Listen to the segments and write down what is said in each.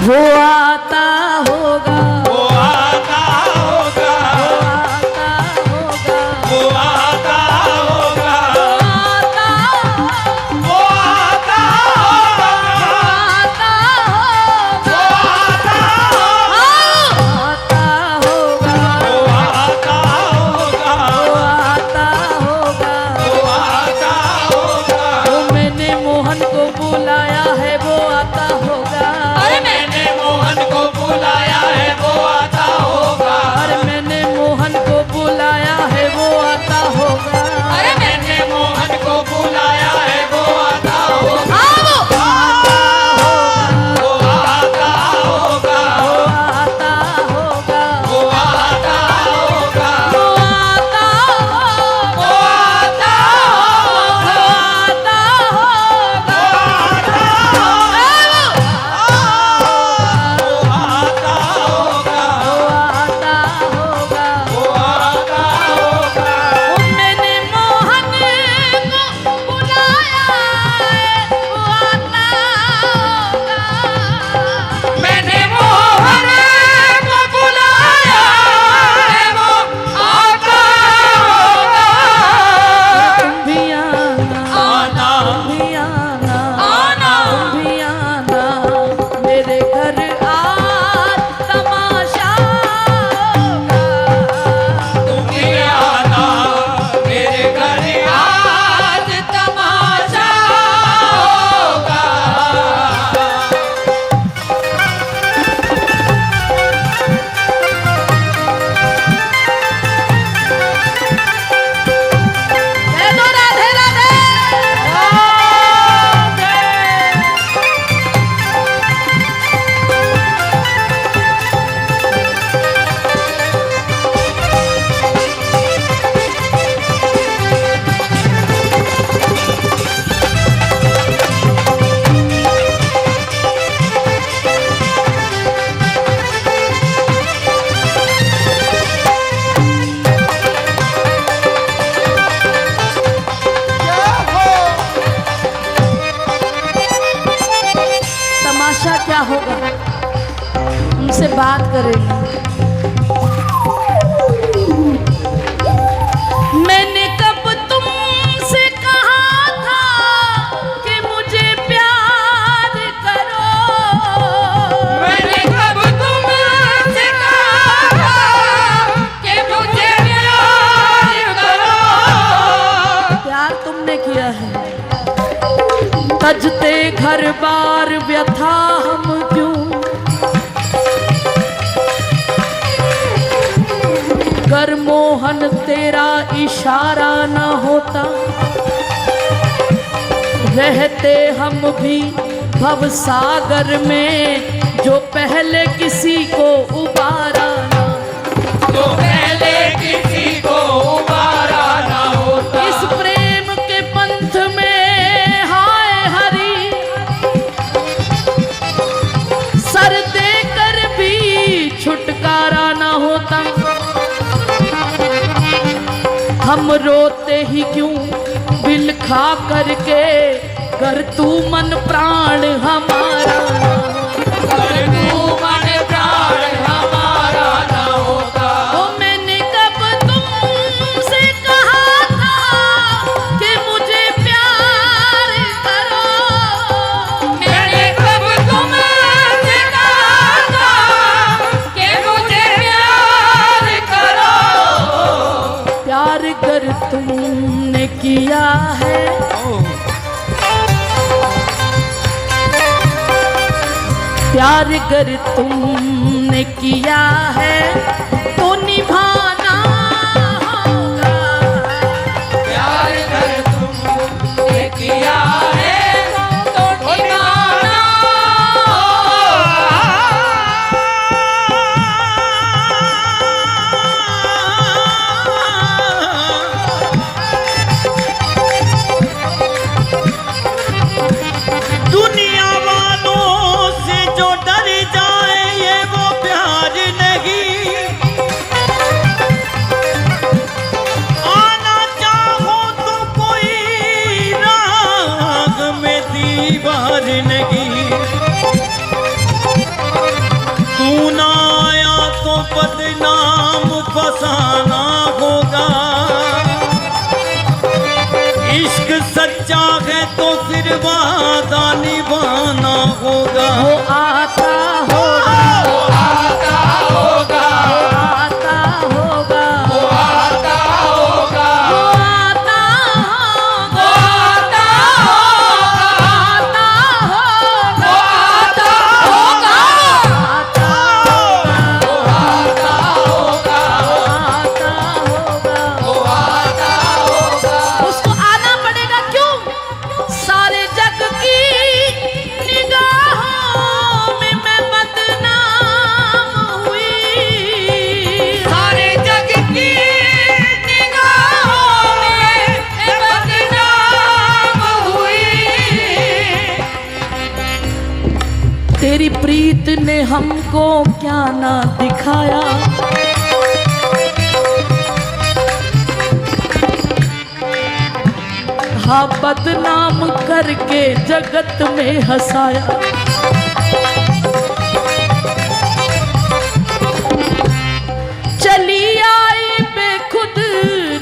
वो आता होगा, वो आता होगा, वो आता होगा, वो आता होगा, वो आता होगा, वो आता होगा, वो आता होगा, वो आता होगा, वो मैंने मोहन को बुलाया है, वो आता होगा। अरे मैंने मोहन को बुलाया है, वो आता होगा, अरे मैंने मोहन को बुलाया है, वो आता होगा। अरे मैंने मोहन को बुलाया है, वो आता होगा, वो आता होगा, वो आता होगा, वो आता होगा, वो आता होगा, वो आता होगा, वो आता होगा, वो आता होगा, वो आता होगा, वो मैंने मोहन को बुलाया है, वो आता होगा। मैंने मोहन को बुलाया है, वो आता होगा, तुम भी आना, आना, तुम भी आना, आना, तुम भी आना मेरे घर आज तमाशा होगा। तुम भी आना मेरे घर आज तमाशा होगा। कह दो राधे राधे। तमाशा क्या होगा, उनसे बात करेंगे। मैंने कब तुमसे कहा था कि मुझे प्यार करो, मैंने कब तुमसे कहा कि मुझे प्यार करो। प्यार तुमने किया है, तजते घर बार व्यथा हम क्यों, कर मोहन तेरा इशारा न होता, रहते हम भी भव सागर में, जो पहले किसी को उबारा ना। जो पहले किसी को उबारा ना होता। इस प्रेम के पंथ में हाय हरी, सर देकर भी छुटकारा ना होता। हम रोते ही क्यों बिल खा करके, कर तू मन प्राण हमारा ना हो। अगर तू मन प्राण हमारा ना होता। ओ मैंने कब तुमसे कहा था कि मुझे प्यार करो, मैंने कब तुमसे कहा था कि मुझे प्यार करो। प्यार कर तुमने किया है, प्यार कर तुमने किया है, तो निभाना होगा। प्यार कर तुमने किया है तो निभाना दुनिया वालों से जो डर जाए ये वो प्यार नहीं। वादा निभाना होगा। वो आता होगा, वो आता होगा, आता होगा, वो आता होगा, वो आता होगा, वो आता होगा, आता होगा, वो आता होगा, आता होगा, वो आता होगा। उसको आना पड़ेगा। क्यों? सारे जग की निगाहों में मैं बदनाम हुई, सारे जग की निगाहों में मैं बदनाम हुई। तेरी प्रीत ने हमको क्या ना दिखाया, हाँ बदनाम करके जगत में हंसाया। चली आई बेखुद,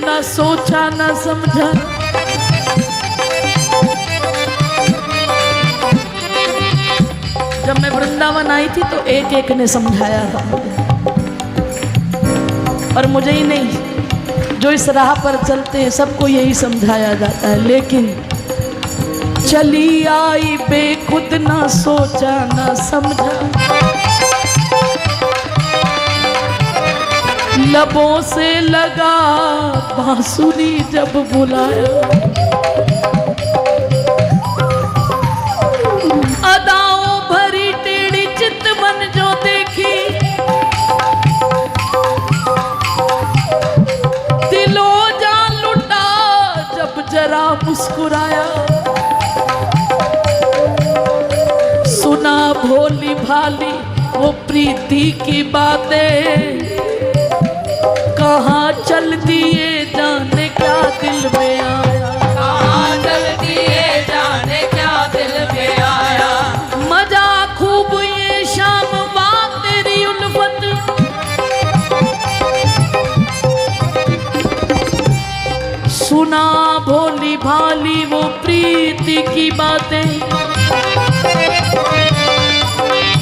ना सोचा ना समझा, जब मैं वृंदावन आई थी तो एक एक ने समझाया था, और मुझे ही नहीं, जो इस राह पर चलते हैं सबको यही समझाया जाता है। लेकिन चली आई बेखुद, ना सोचा ना समझा, लबों से लगा बांसुरी जब बुलाया, अदाओं भरी टेढ़ी चितवन जो देखी, दिलो जान लुटा जब जरा मुस्कुराया, सुना भोली भाली वो प्रीति की बातें, कहाँ चल दिए जाने क्या दिल में आया, कहाँ चल दिए जाने क्या दिल में आया। मजा खूब ये शाम बात तेरी उल्फत, सुना भोली भाली वो प्रीति की बातें,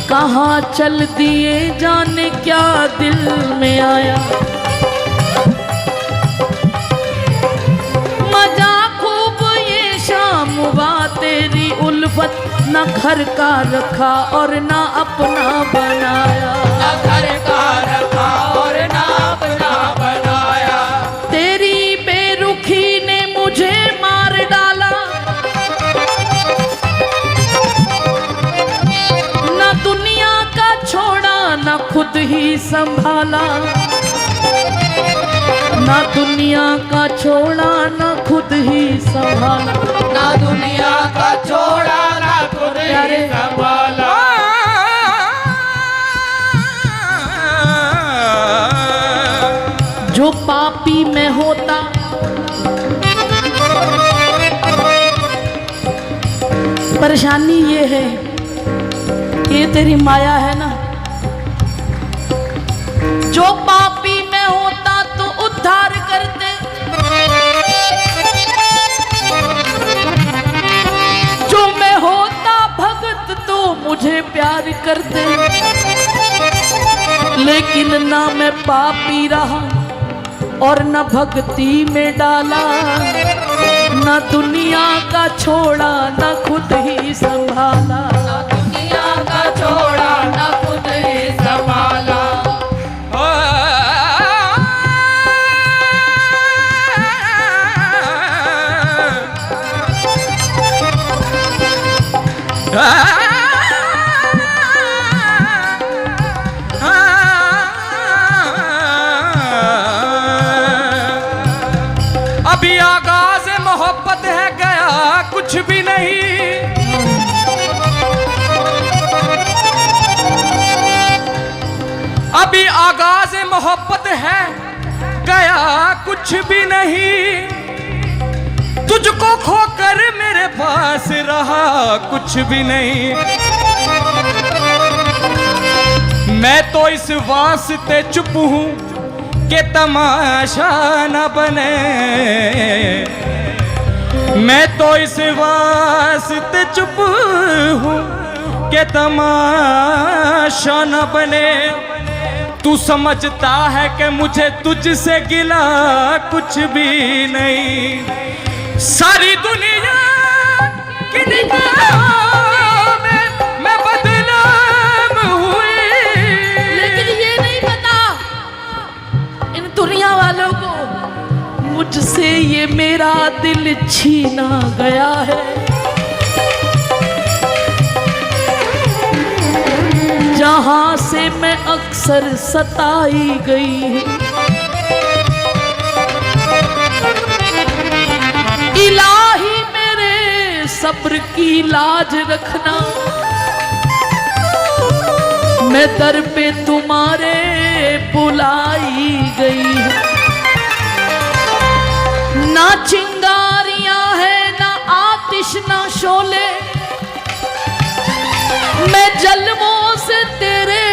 कहाँ चल दिए जाने क्या दिल में आया। मजा खूब ये शाम हुआ तेरी उल्फत, न घर का रखा और न अपना बनाया, न घर का रखा और न अपना बनाया। तेरी बेरुखी ने मुझे मार डाला, न दुनिया का छोड़ा न खुद ही संभाला, ना दुनिया का छोड़ा ना खुद ही संभाला, ना दुनिया का छोड़ा ना खुद ही प्यारे। संभाला। जो पापी में होता परेशानी ये है कि ये तेरी माया है ना, जो पापी में होता तो उद्धार कर दे, जो मैं होता भगत तो मुझे प्यार कर दे, लेकिन ना मैं पापी रहा और न भक्ति में डाला, न दुनिया का छोड़ा न खुद ही संभाला, ना दुनिया का छोड़ा ना खुद ही संभाला। अभी आगाज़ मोहब्बत है, गया कुछ भी नहीं। अभी आगाज़ मोहब्बत है, गया कुछ भी नहीं। तुझको खोकर मेरे पास रहा कुछ भी नहीं। मैं तो इस वास्ते चुप हूँ कि तमाशा न बने। मैं तो इस वास्ते चुप हूँ कि तमाशा न बने। तू समझता है कि मुझे तुझसे गिला कुछ भी नहीं। सारी दुनिया की निगाहों में मैं बदनाम हुई, लेकिन ये नहीं पता इन दुनिया वालों को मुझसे ये मेरा दिल छीना गया है। जहां से मैं अक्सर सताई गई हूं, इलाही मेरे सब्र की लाज रखना। मैं दर पे तुम्हारे बुलाई गई हूं। ना चिंगारियां है ना आतिश ना शोले, मैं जलवों से तेरे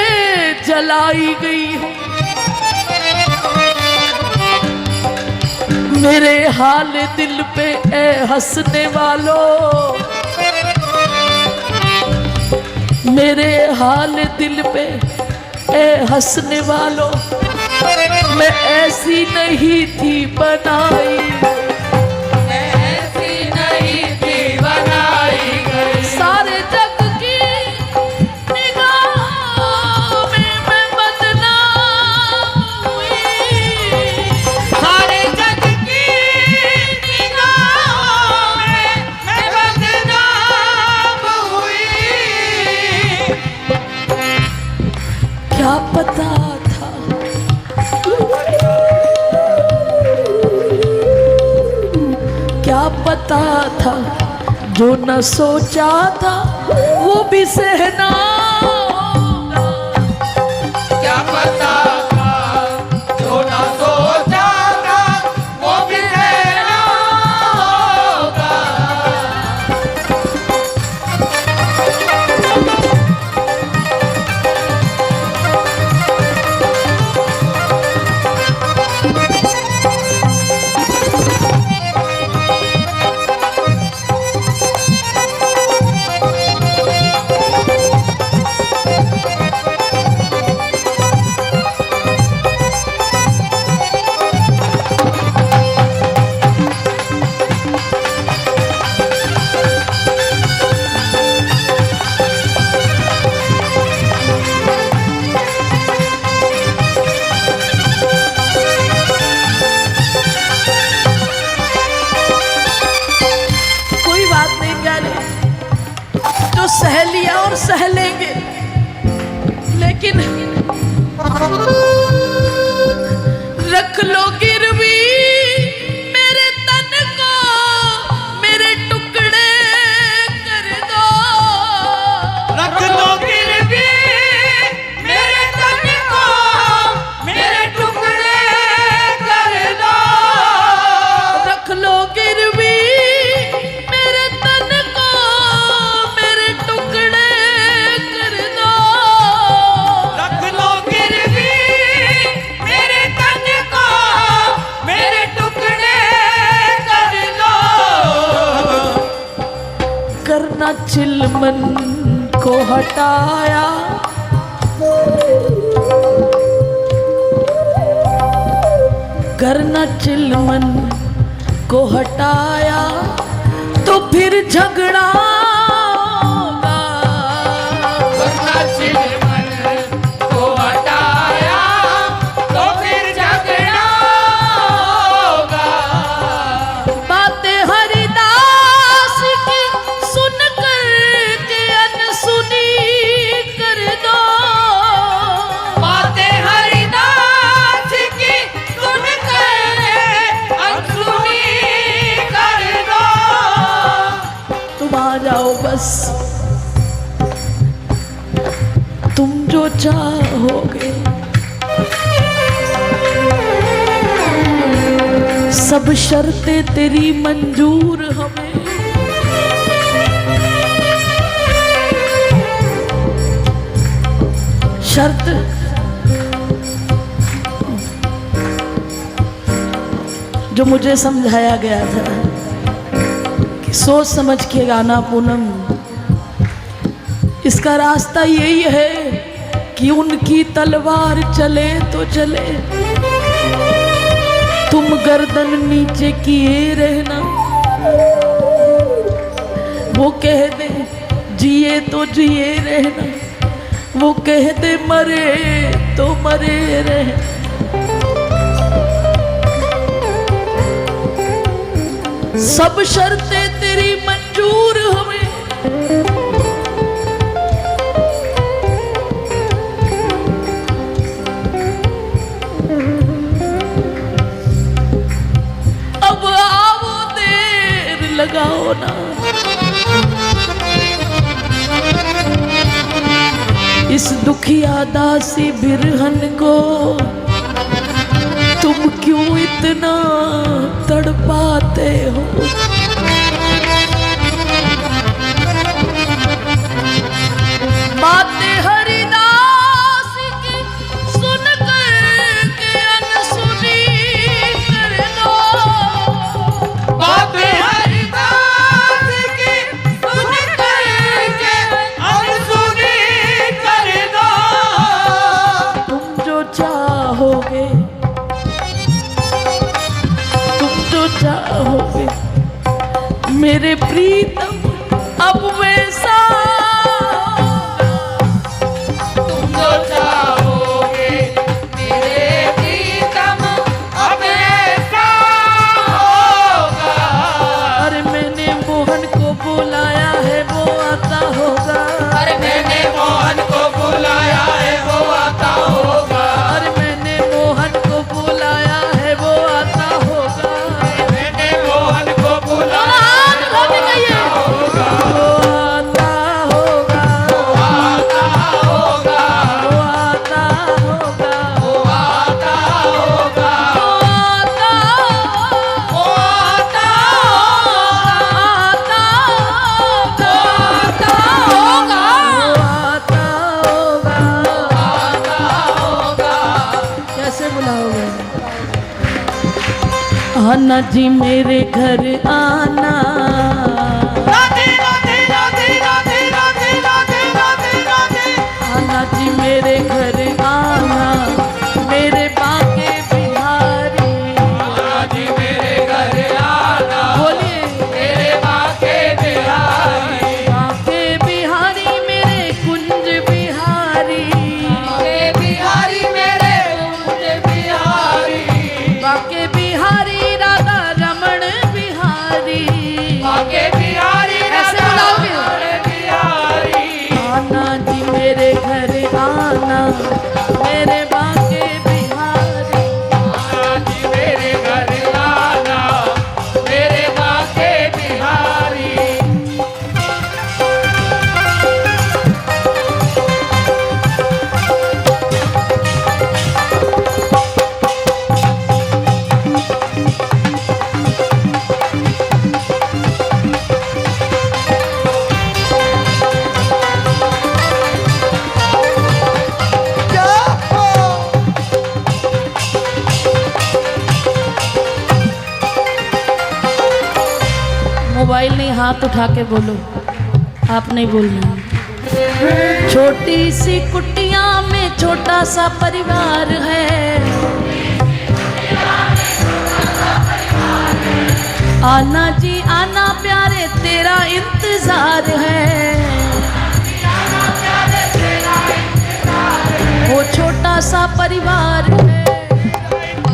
जलाई गई हूं। मेरे हाल दिल पे ए हंसने वालों, मेरे हाल दिल पे ए हंसने वालों, मैं ऐसी नहीं थी बनाई, ऐसी नहीं थी बनाई गई। सारे जग की निगाहों में मैं बदनाम हुई। सारे जग की निगाहों में मैं बदनाम हुई। क्या पता क्या पता था, जो न सोचा था वो भी सहना होगा। क्या पता था, जो ना सोचा था वो भी रहना होगा। सह लिया और सह लेंगे, लेकिन रख लो गिरवी मेरे तन को, मेरे टुकड़े कर दो। रख लो गिरवी मेरे तन को, मेरे टुकड़े कर दो। रख लो गिरवी मेरे तन को, मेरे टुकड़े कर दो। रख लो गिरवी मेरे तन को, मेरे टुकड़े कर दो। करना चिलमन को हटाया, करना चिलमन को हटाया तो फिर झगड़ा होगा। वरना चिलमन को हटाया तो फिर झगड़ा होगा। बातें हरिदास की सुन कर के अनसुनी कर दो। बातें हरिदास की सुन कर अनसुनी कर दो। तुम आ जाओ बस, तुम जो चाहोगे। सब शर्तें तेरी मंजूर हमें, शर्त जो मुझे समझाया गया था सोच समझ के गाना पूनम। इसका रास्ता यही है कि उनकी तलवार चले तो चले, तुम गर्दन नीचे किए रहना। वो कह दे जिए तो जिए रहना, वो कह दे मरे तो मरे रहना। सब शर्तें तेरी मंजूर हमें, अब आओ देर लगाओ ना। इस दुखिया दासी बिरहन को तुम क्यों इतना तड़पाते हो? बातें हरिदास की सुन कर के अनसुनी कर दो। बातें हरिदास की सुन कर के अनसुनी कर दो। तुम जो चाहोगे, चाहोगे मेरे प्रीतम अब वैसा, तुम जो चाहोगे मेरे प्रीतम अब ऐसा होगा। अरे मैंने मोहन को बुलाया है वो आता होगा। अरे मैंने मोहन को बुलाया है वो आता होगा। अरे मैंने मोहन को बुलाया है वो आता होगा। मोहन को बुलाया आना जी मेरे घर आना, आना जी मेरे घर आना, मेरे बाके बिहारी। आना जी मेरे घर आना, बोलिए मेरे बाके बिहारी। बाके बिहारी मेरे कुंज बिहारी, बाके बिहारी मेरे कुंज बिहारी। बाके बिहारी राधा रमण बिहारी। बाके बिहारी ऐसे बुलाओगे? बिहारी। आना जी मेरे घर आना, मेरे बाके बिहारी। आना जी मेरे घर आना, मेरे बाके बिहारी। मोबाइल नहीं, हाथ उठा के बोलो, आप नहीं बोलना। छोटी सी कुटिया में छोटा सा परिवार है, आना जी आना प्यारे तेरा इंतजार है। वो छोटा सा परिवार है, वो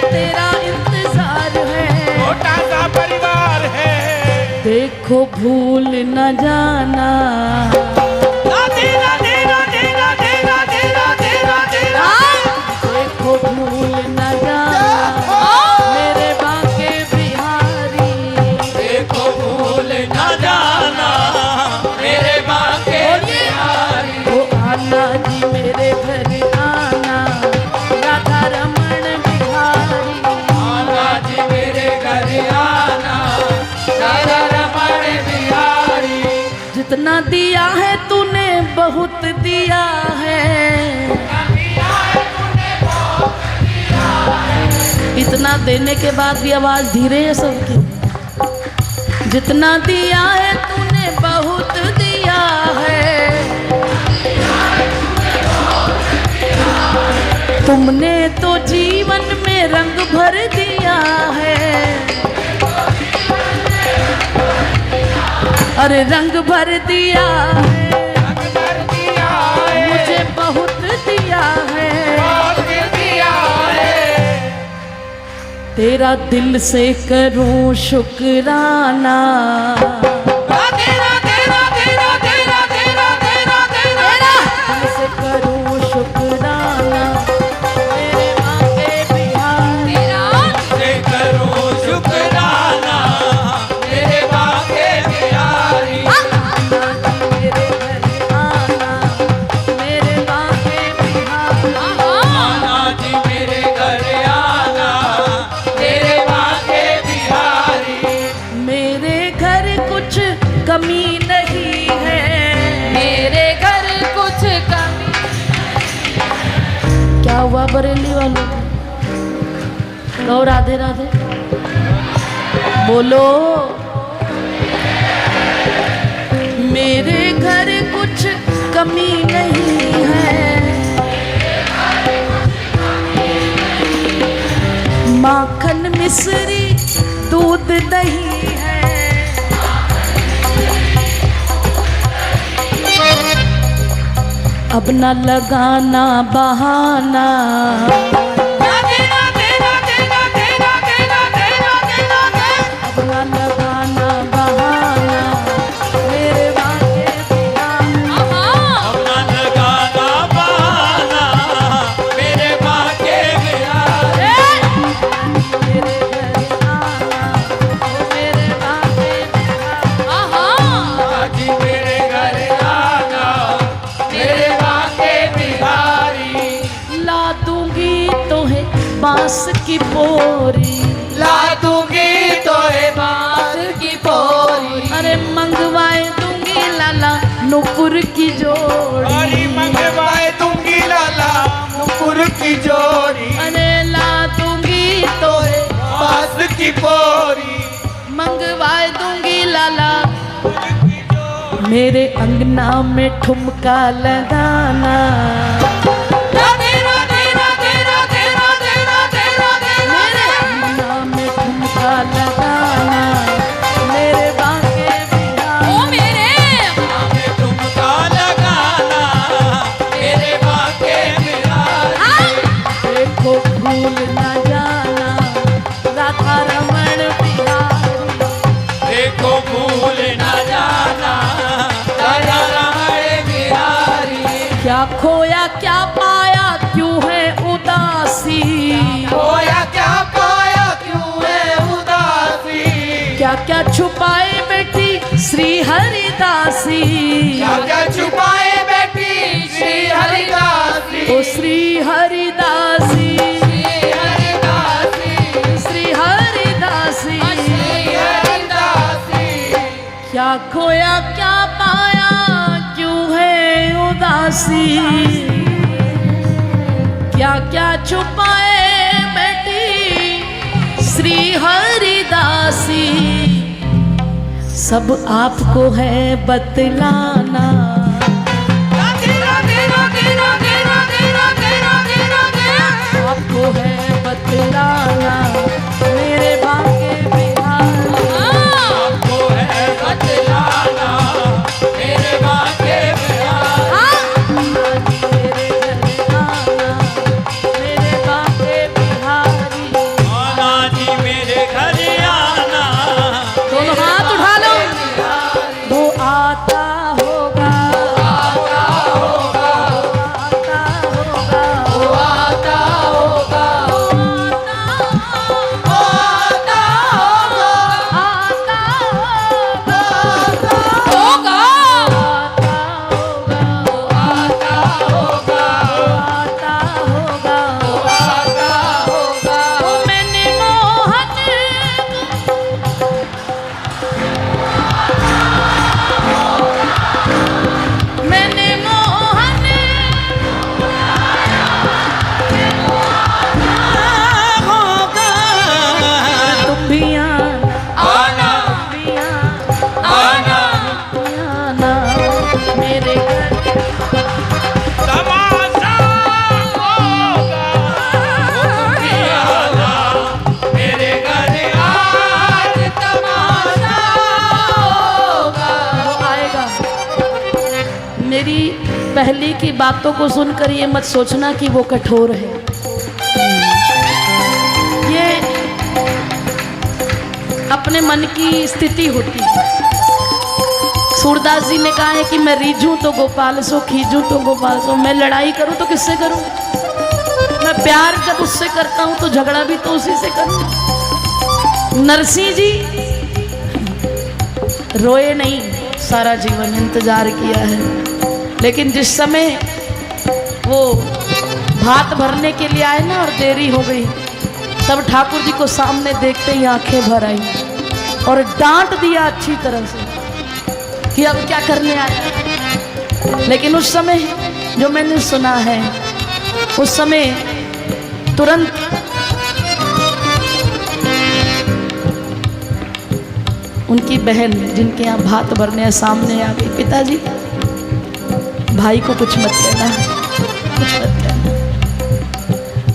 तेरा इंतजार है। छोटा सा परिवार है। देखो भूल न जाना, राधे राधे राधे राधे राधे राधे राधे। देखो भूल न जाना मेरे बाके बिहारी। देखो भूल न जाना मेरे बाके बिहारी। वो आना जी मेरे घर आना, राधा रमण बिहारी। आना जी मेरे घर आना, राधा रमण बिहारी। जितना दिया है तूने बहुत दिया है, इतना देने के बाद भी आवाज धीरे है सबकी। जितना दिया है तूने बहुत दिया है, तुमने तो जीवन में रंग भर दिया है। अरे रंग भर दिया है, मुझे बहुत दिया है, तेरा दिल से करूं शुक्राना। दिल से करूं शुक्राना, मेरे मांगे बिहारी। से करो शुक्राना मेरे बाके बिहारी। मेरे घर आना, मेरे मांगे बिहारी। आना जी मेरे घर आना मेरे बाके बिहारी। मेरे घर कुछ कमी नहीं है, मेरे घर कुछ कमी। क्या हुआ बरेली वालों? कहो राधे राधे बोलो। मेरे घर कुछ कमी नहीं है, माखन मिश्री दूध दही है, अब न लगाना बहाना। अब न लगाना बहाना, मेरे बाके बिहारी। अपना लगाना बहाना मेरे बाके बिहारी। मेरे घर आना, मेरे बाके बिहारी। जी मेरे घर आना मेरे बाके बिहारी। ला दूंगी तोहे बांस की बोरी, ला दूंगी तो है बात की बोरी। अरे मंगवाए दूंगी लाला नुपुर की जोड़ी। अरे मंगवाए दूंगी लाला नुपुर की जोड़ी। अरे ला दूंगी तोहे बास की बोरी मंगवाए दूंगी लाला, मेरे अंगना में ठुमका लगाना। मेरे अंगना में ठुमका लगाना, मेरे बाके बिहारी। हमें ठुमका लगाना मेरे बाके बिहारी। देखो भूल न जाना राधा रमण बिहारी। देखो भूल न जाना राधा रमण बिहारी। क्या खोया क्या पाया क्यों है उदासी, खोया क्या पाया क्यों है उदासी। क्या क्या छुपाए बेटी श्री हरिदासी। क्या क्या छुपाए बैठी श्री हरिदासी। ओ श्री हरिदासी, श्री हरिदासी श्री हरिदासी। श्री हरिदासी। क्या खोया क्या पाया क्यों है उदासी, क्या क्या छुपाए बेटी श्री हरिदासी। सब आपको है बतलाना, आपको है बतलाना, मेरे बाके बिहारी। आपको है बतलाना मेरे बाके बिहारी। मेरे घर आना, मेरे बाके बिहारी। आना जी मेरे घर आना दोनों हाथ उठा लो। वो आता हो पहली की बातों को सुनकर ये मत सोचना कि वो कठोर है। ये अपने मन की स्थिति होती है। सूरदास जी ने कहा है कि मैं रीझूं तो गोपाल सो, खींचूं तो गोपाल सो। मैं लड़ाई करूं तो किससे करूं? मैं प्यार जब उससे करता हूं तो झगड़ा भी तो उसी से करूं। नरसिंह जी रोए नहीं, सारा जीवन इंतजार किया है, लेकिन जिस समय वो भात भरने के लिए आए ना और देरी हो गई, तब ठाकुर जी को सामने देखते ही आंखें भर आई और डांट दिया अच्छी तरह से कि अब क्या करने आया। लेकिन उस समय जो मैंने सुना है, उस समय तुरंत उनकी बहन जिनके यहाँ भात भरने सामने आ गई, पिताजी भाई को कुछ मत कहना, कुछ मत कहना।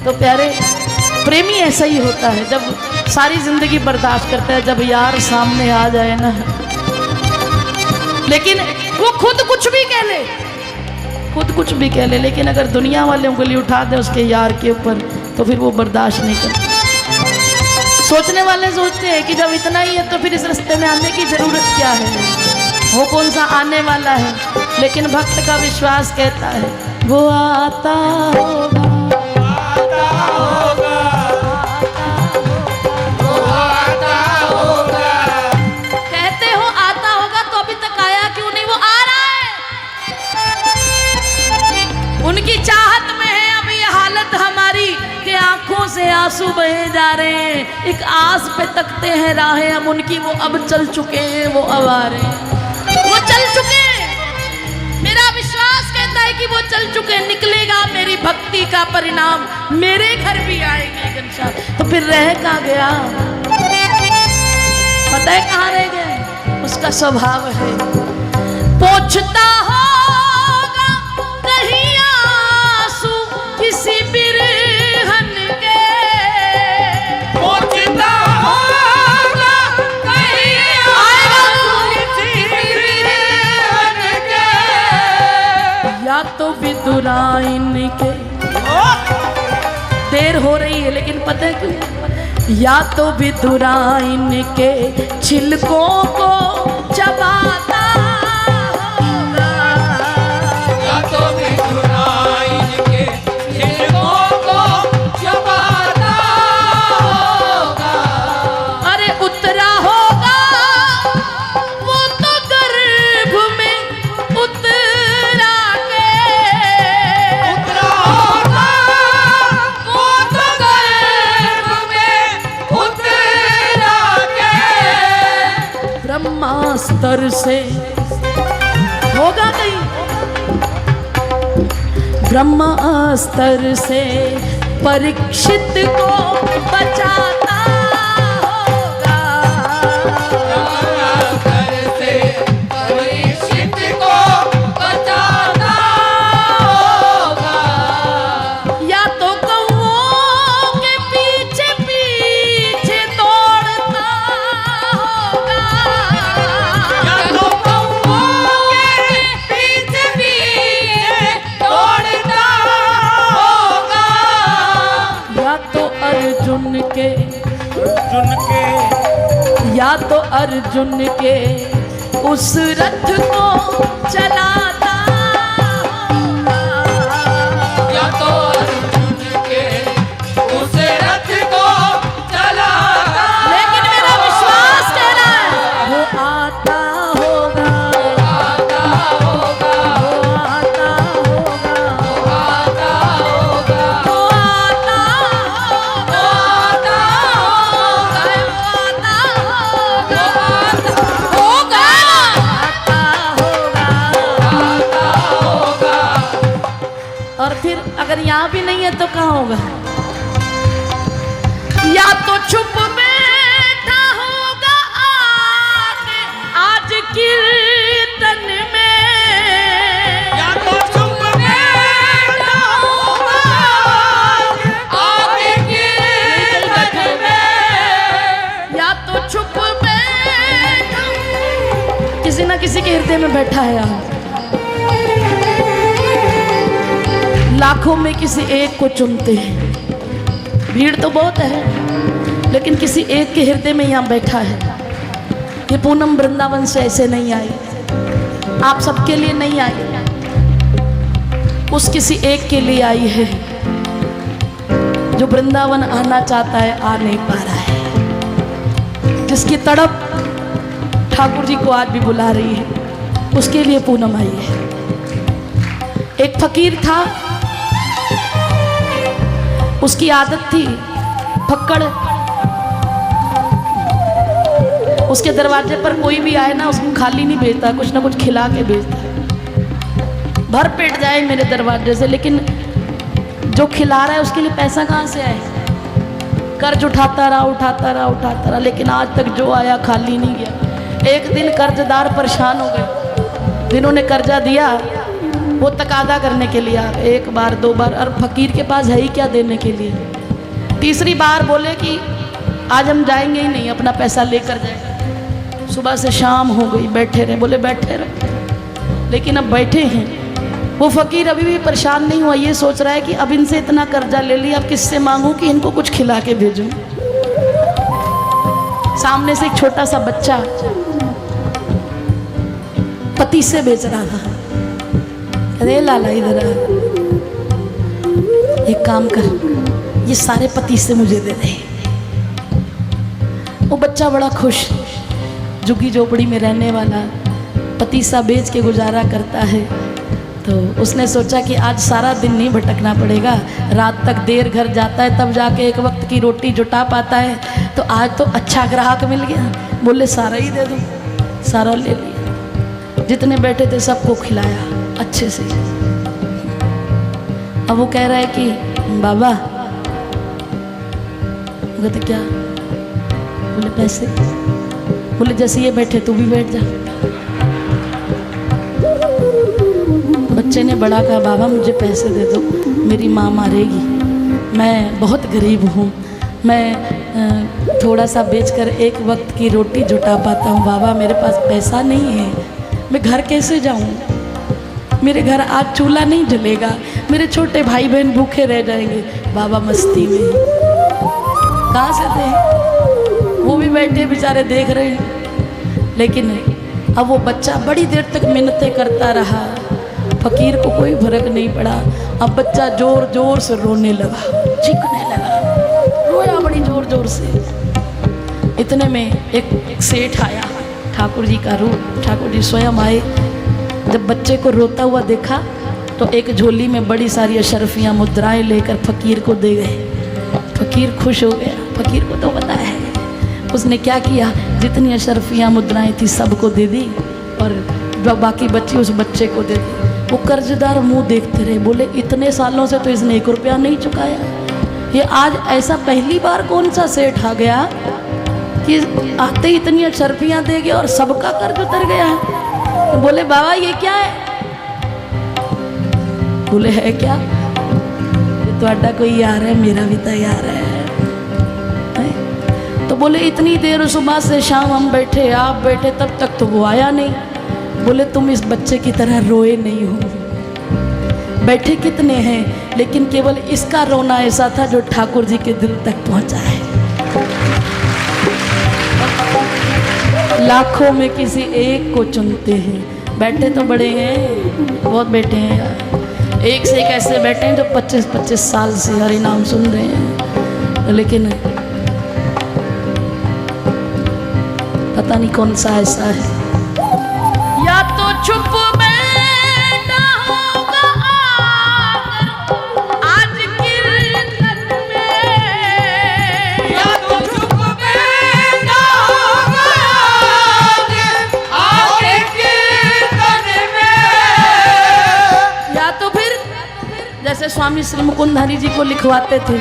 तो प्यारे प्रेमी ऐसा ही होता है, जब सारी जिंदगी बर्दाश्त करता है, जब यार सामने आ जाए ना, लेकिन वो खुद कुछ भी कह ले, खुद कुछ भी कह ले, लेकिन अगर दुनिया वाले उंगली उठा दे उसके यार के ऊपर तो फिर वो बर्दाश्त नहीं करते। सोचने वाले सोचते हैं कि जब इतना ही है तो फिर इस रास्ते में आने की जरूरत क्या है, वो कौन सा आने वाला है। लेकिन भक्त का विश्वास कहता है वो आता होगा, आता होगा, वो आता होगा। कहते हो आता होगा तो अभी तक आया क्यों नहीं? वो आ रहा है। उनकी चाहत में है अभी ये हालत हमारी कि आंखों से आंसू बहे जा रहे हैं, एक आस पे तकते हैं राहें हम उनकी, वो अब चल चुके हैं, वो अब आ रहे हैं, वो चल चुके हैं। मेरा विश्वास कहता है कि वो चल चुके हैं, निकलेगा मेरी भक्ति का परिणाम, मेरे घर भी आएंगे घनश्याम। तो फिर रह कहाँ गया? पता है कहाँ रह गया? उसका स्वभाव है पोंछता होगा कहीं आंसू किसी बिरहन के, पोंछता होगा कहीं आंसू किसी बिरहन के। या तो विदुराइन के, देर हो रही है लेकिन पता है क्यों? या तो विदुराइन के छिलकों को चबाता होगा, या तो विदुराइन के छिलकों को चबाता होगा। अरे उतरा होगा वो तो गर्भ में उतरा के, उतरा होगा वो तो गर्भ में उतरा के। ब्रह्मास्त्र से होगा कहीं, ब्रह्मास्त्र से परीक्षित को बचाता होगा। घर से परीक्षित को बचाता होगा। या तो कौओं के पीछे पीछे दौड़ता होगा, या तो कौओं के पीछे पीछे दौड़ता होगा। या तो अर्जुन के, के या तो अर्जुन के उस रथ को चलाता होगा। या तो अर्जुन के उस रथ को चलाता। लेकिन मेरा विश्वास कह रहा है वो आता होगा, आता होगा, वो आता होगा, आता होगा, वो आता होगा, आता होगा, आता होगा, आता होगा। और फिर अगर यहाँ भी नहीं है तो कहाँ होगा? या तो छुप बैठा होगा आके आज कीर्तन में, या तो चुप बैठा होगा आगे कीर्तन में। या तो छुप बैठा किसी ना किसी के हृदय में बैठा है यहाँ। लाखों में किसी एक को चुनते हैं। भीड़ तो बहुत है, लेकिन किसी एक के हृदय में यहाँ बैठा है। ये पूनम वृंदावन से ऐसे नहीं आई, आप सबके लिए नहीं आई, उस किसी एक के लिए आई है जो वृंदावन आना चाहता है, आ नहीं पा रहा है, जिसकी तड़प ठाकुर जी को आज भी बुला रही है, उसके लिए पूनम आई है। एक फकीर था, उसकी आदत थी फक्कड़, उसके दरवाजे पर कोई भी आए ना उसको खाली नहीं भेजता, कुछ ना कुछ खिला के भेजता। भर पेट जाए मेरे दरवाजे से, लेकिन जो खिला रहा है उसके लिए पैसा कहाँ से आए? कर्ज उठाता रहा, लेकिन आज तक जो आया खाली नहीं गया। एक दिन कर्जदार परेशान हो गए, जिन्होंने कर्जा दिया वो तकादा करने के लिए आ गए, 1 बार 2 बार, और फकीर के पास है ही क्या देने के लिए। तीसरी बार बोले कि आज हम जाएंगे ही नहीं, अपना पैसा लेकर जाएंगे। सुबह से शाम हो गई, बैठे रहे, बोले बैठे रहे, लेकिन अब बैठे हैं। वो फकीर अभी भी परेशान नहीं हुआ, ये सोच रहा है कि अब इनसे इतना कर्जा ले लिया, अब किससे मांगूं कि इनको कुछ खिला के भेजूं। सामने से एक छोटा सा बच्चा पतीसे बेच रहा था। अरे लाला इधर आ, एक काम कर, ये सारे पतीसे मुझे दे दे। वो बच्चा बड़ा खुश, झुग्गी झोपड़ी में रहने वाला, पतीसा बेच के गुजारा करता है। तो उसने सोचा कि आज सारा दिन नहीं भटकना पड़ेगा, रात तक देर घर जाता है तब जाके एक वक्त की रोटी जुटा पाता है, तो आज तो अच्छा ग्राहक मिल गया। बोले सारा ही दे दूँ, सारा ले लिया, जितने बैठे थे सबको खिलाया अच्छे से। अब वो कह रहा है कि बाबा, कहते क्या? बोले पैसे। बोले जैसे ये बैठे तू भी बैठ जा। बच्चे ने बड़ा कहा, बाबा मुझे पैसे दे दो, मेरी माँ मारेगी, मैं बहुत गरीब हूँ, मैं थोड़ा सा बेचकर एक वक्त की रोटी जुटा पाता हूँ। बाबा मेरे पास पैसा नहीं है, मैं घर कैसे जाऊँ? मेरे घर आज चूल्हा नहीं जलेगा, मेरे छोटे भाई बहन भूखे रह जाएंगे। बाबा मस्ती में, कहाँ से थे? वो भी बैठे बेचारे देख रहे हैं। लेकिन अब वो बच्चा बड़ी देर तक मिन्नतें करता रहा, फकीर को कोई फर्क नहीं पड़ा। अब बच्चा जोर जोर से रोने लगा, चीखने लगा, रोया बड़ी जोर जोर से। इतने में एक सेठ आया, ठाकुर जी का रूप, ठाकुर जी स्वयं आए। जब बच्चे को रोता हुआ देखा तो एक झोली में बड़ी सारी अशरफियाँ मुद्राएं लेकर फकीर को दे गए। फकीर खुश हो गया, फकीर को तो पता है। उसने क्या किया, जितनी अशरफियाँ मुद्राएं थी सबको दे दी, और जो बाकी बची उस बच्चे को दे दी। वो कर्जदार मुंह देखते रहे, बोले इतने सालों से तो इसने 1 रुपया नहीं चुकाया, ये आज ऐसा पहली बार कौन सा सेठ आ गया कि आते ही इतनी अशरफियाँ दे गया और सबका कर्ज उतर गया है। तो बोले बाबा ये क्या है? बोले है क्या? तुम्हारा कोई यार है, मेरा भी तो यार है। तो बोले इतनी देर सुबह से शाम हम बैठे, आप बैठे, तब तक तो वो आया नहीं। बोले तुम इस बच्चे की तरह रोए नहीं हो, बैठे कितने हैं, लेकिन केवल इसका रोना ऐसा था जो ठाकुर जी के दिल तक पहुंचा है। लाखों में किसी एक को चुनते हैं। बैठे तो बड़े हैं, बहुत बैठे हैं यार, एक से एक ऐसे बैठे हैं जो 25-25 साल से हरि नाम सुन रहे हैं, लेकिन पता नहीं कौन सा ऐसा है। या तो चुप बैठा होगा आज कीर्तन में, या तो चुप बैठा होगा आज कीर्तन में, या तो फिर जैसे स्वामी श्री मुकुंदहरि जी को लिखवाते थे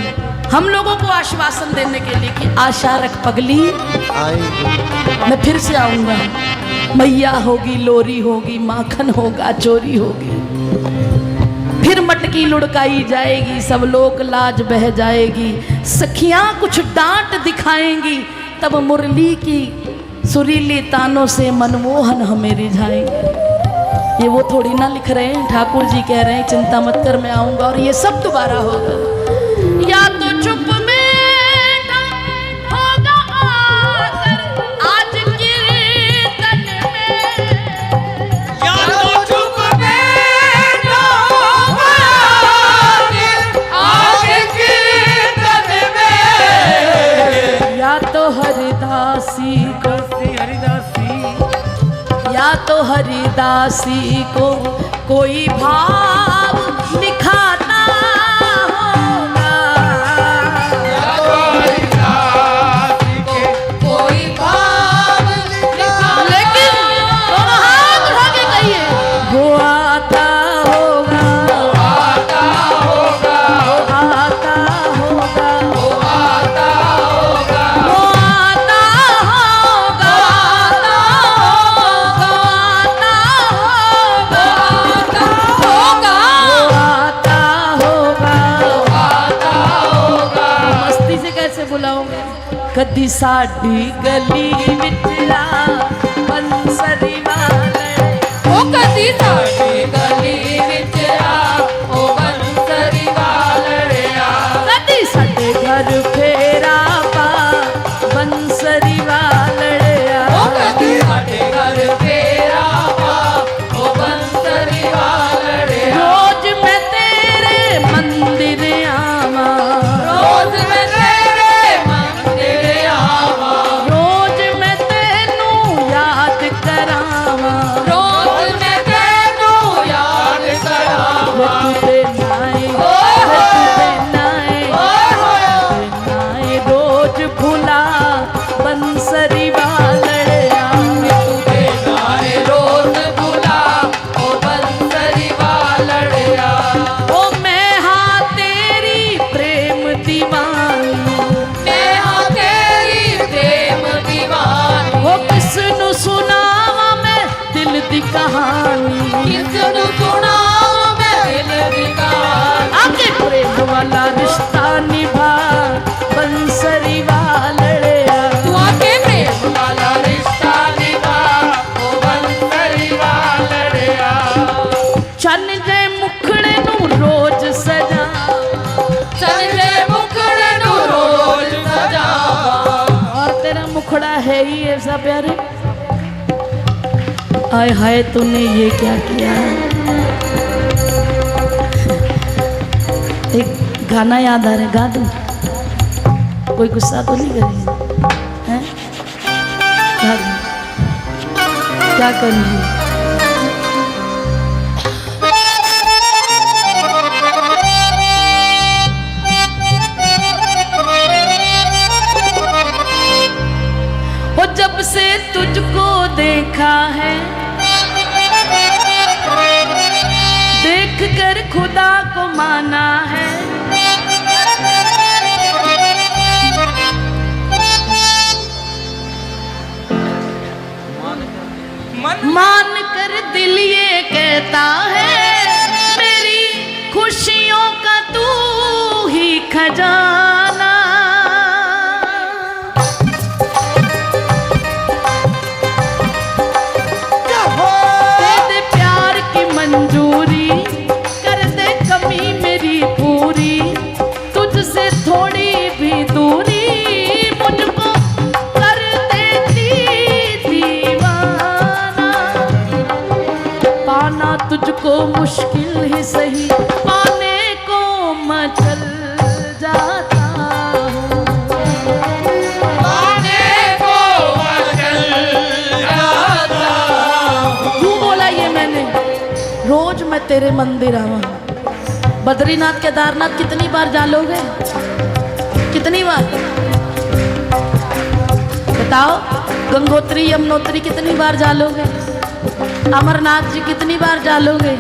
हम लोगों को आश्वासन देने के लिए कि आशा रख पगली मैं फिर से आऊंगा, मैया होगी, लोरी होगी, माखन होगा, चोरी होगी, फिर मटकी लुढ़काई जाएगी, सब लोक लाज बह जाएगी, सखियां कुछ डांट दिखाएंगी, तब मुरली की सुरीली तानों से मनमोहन हमें रिझाएंगे। ये वो थोड़ी ना लिख रहे हैं, ठाकुर जी कह रहे हैं चिंता मत कर मैं आऊंगा और ये सब दोबारा होगा। या तो चुप बैठा होगा आकर आज कीर्तन में, या तो चुप बैठा होगा आज कीर्तन में, या तो हरिदासी को या तो हरिदासी को कोई भाव दिखाता होगा, या तो हरिदासी को कोई भाव दिखाता, लेकिन दोनों हाथ उठा के कहिए वो आता होगा, आता होगा, आता होगा, आता होगा, वो आता होगा, आता होगा। मस्ती से कैसे बुलाओगे? कदी साडी गली विचला बंसरी वाले, ओ कदी साडी गली विच आ ओ बंसरी वालड़िया, कदी साडे घर फेरा पा बंसरी वालड़िया, ओ कदी साडे घर फेरा पा ओ बंसरी वालड़िया, रोज मैं तेरे मंदिर आवा, रोज मैं तेरे मंदिर आवा, रोज मैं तेनू याद करावा, रोज मैं तेनू याद करावा, रोज भुला बंसरी वालड़िया, नारे रोज बुला ओ बंसरी वालड़िया, ओ मैं हाँ तेरी प्रेम दीवानी, मैं हाँ तेरी प्रेम दीवानी, ओ किसनु सुनावा मैं दिल दी कहानी, किसनु सुनाऊं मैं दिल दी कहानी, आगे प्रेम वाला रिश्ता निभा बंसरी वालड़िया, तू आके प्रेम वाला रिश्ता निभा ओ बंसरी वालड़िया, चन जे मुखड़े नू रोज सजा, चल रे मुखड़े नू रोज सजावा, और तेरा मुखड़ा है ही ऐसा प्यारे, आय हाय तूने ये क्या किया। एक गाना याद आ रहा है, गा दूं? कोई गुस्सा तो नहीं करेगा हैं? गा दूं? क्या करूँगी? वो जब से तुझको देखा है, देख कर खुदा को माना है, मान कर दिल ये कहता है मेरी खुशियों का तू ही खजाना, दे दे प्यार की मंजूरी, कर दे कमी मेरी पूरी, तुझसे थोड़ी भी दूरी मुझको कर देती दीवाना, पाना तुझको मुश्किल ही सही, पाने को मचल जाता हूँ, पाने को मचल जाता हूँ। क्यों बोला ये मैंने? रोज मैं तेरे मंदिर आवा, बद्रीनाथ केदारनाथ कितनी बार जा लोगे? कितनी बार बताओ? गंगोत्री यमुनोत्री कितनी बार जा लोगे? अमरनाथ जी कितनी बार जा लोगे?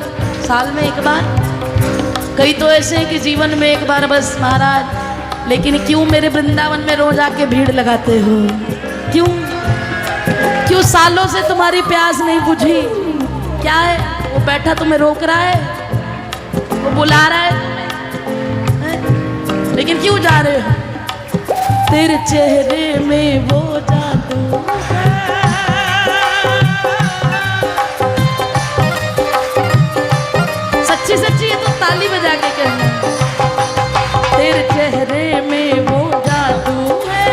साल में एक बार? कई तो ऐसे हैं कि जीवन में एक बार बस महाराज, लेकिन क्यों मेरे वृंदावन में रोज आके भीड़ लगाते हो? क्यों क्यों सालों से तुम्हारी प्यास नहीं बुझी? क्या है? वो बैठा तुम्हें रोक रहा है, वो बुला रहा है? लेकिन क्यों जा रहे हो? तेरे चेहरे में वो जादू, ताली बजा के कहना, तेरे चेहरे में वो जादू है,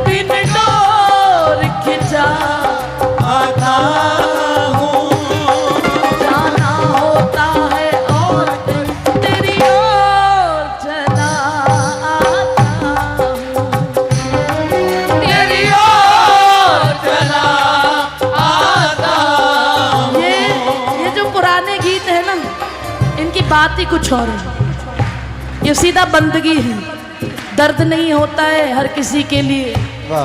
बिन डोर खिंचा आता हूँ, जाना होता है और तेरी ओर चला आता हूँ। तेरी ओर चला आता हूँ। ये जो पुराने गीत है ना, इनकी बात ही कुछ और है। ये सीधा बंदगी है। दर्द नहीं होता है हर किसी के लिए,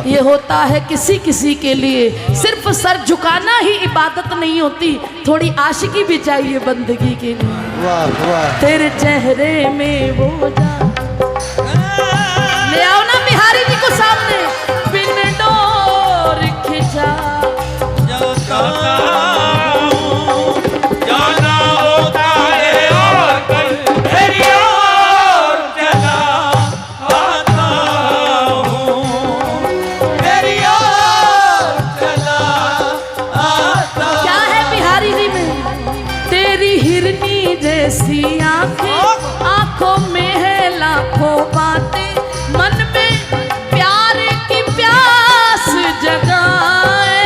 ये होता है किसी किसी के लिए। सिर्फ सर झुकाना ही इबादत नहीं होती, थोड़ी आशिकी भी चाहिए बंदगी के लिए। वाह वाह। तेरे चेहरे में वो ले आओ ना बिहारी जी को सामने, बिन डोर खिंचा जाता हूँ, जाना होता है और कहीं तेरी ओर चला आता हूँ, तेरी ओर चला आता हूँ। क्या है बिहारी जी में? तेरी हिरनी जैसी आंखें, आंखों में है लाखों बातें, मन में प्यार की प्यास जगाए।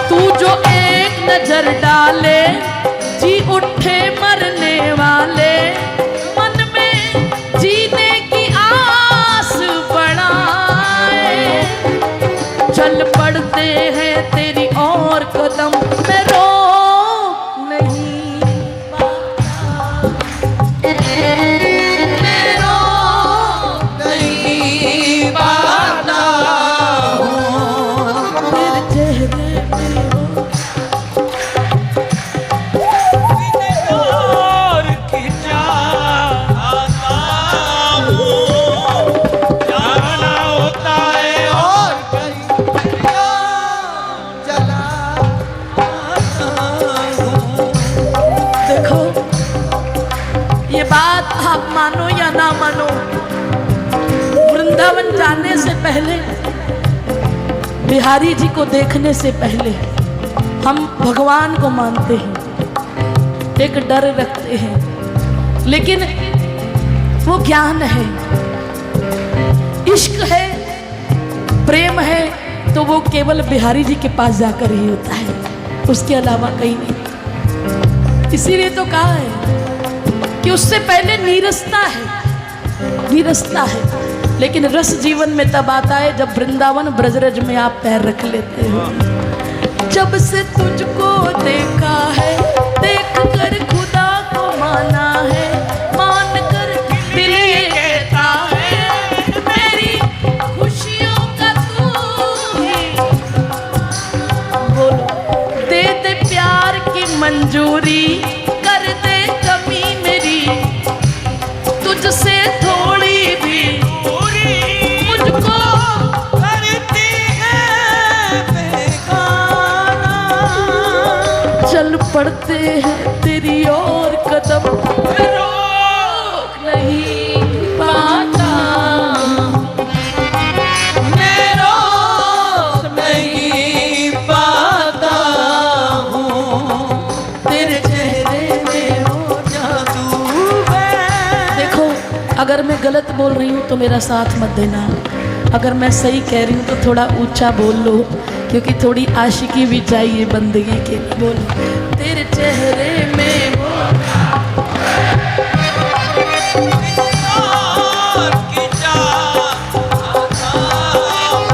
तू जो एक नजर डाले, जी उठे मरने वाले, मन में जीने की आस बढ़ाए। चल पड़ते हैं तेरी और कदम, मैं रोक नहीं पाता, मैं रोक नहीं पाता हूँ, तेरे चेहरे में और खिंचा आता हूँ, जाना होता है और कहीं चला आता हूँ। देखो, ये बात आप मानो या ना मानो, वृंदावन जाने से पहले, बिहारी जी को देखने से पहले हम भगवान को मानते हैं, एक डर रखते हैं, लेकिन वो ज्ञान है, इश्क है, प्रेम है, तो वो केवल बिहारी जी के पास जाकर ही होता है, उसके अलावा कहीं नहीं। इसीलिए तो कहा है कि उससे पहले नीरसता है, नीरसता है, लेकिन रस जीवन में तब आता है जब वृंदावन ब्रजरज में आप पैर रख लेते हो। जब से तुझको देखा है, देख कर खुदा को माना है, मान कर दिल ये कहता है, मेरी खुशियों का तू ही। बोलो, दे दे प्यार की मंजूरी, कर दे कमी मेरी, तुझसे थोड़ी भी मुझको करती है बेगाना। चल पड़ते हैं तेरी और कदम, रोक नहीं पाता, मैं रोक नहीं पाता हूँ, तेरे चेहरे में हो जादू है। देखो, अगर मैं गलत बोल रही हूँ तो मेरा साथ मत देना, अगर मैं सही कह रही हूँ तो थोड़ा ऊंचा बोल लो, क्योंकि थोड़ी आशिकी भी चाहिए बंदगी के लिए। बोलो, तेरे चेहरे में वो और खिंचा आता हूँ,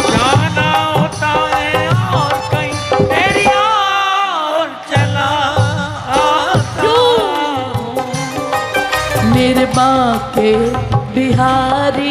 जाना होता है और कहीं तेरी ओर चला आता हूँ। मेरे बाके बिहारी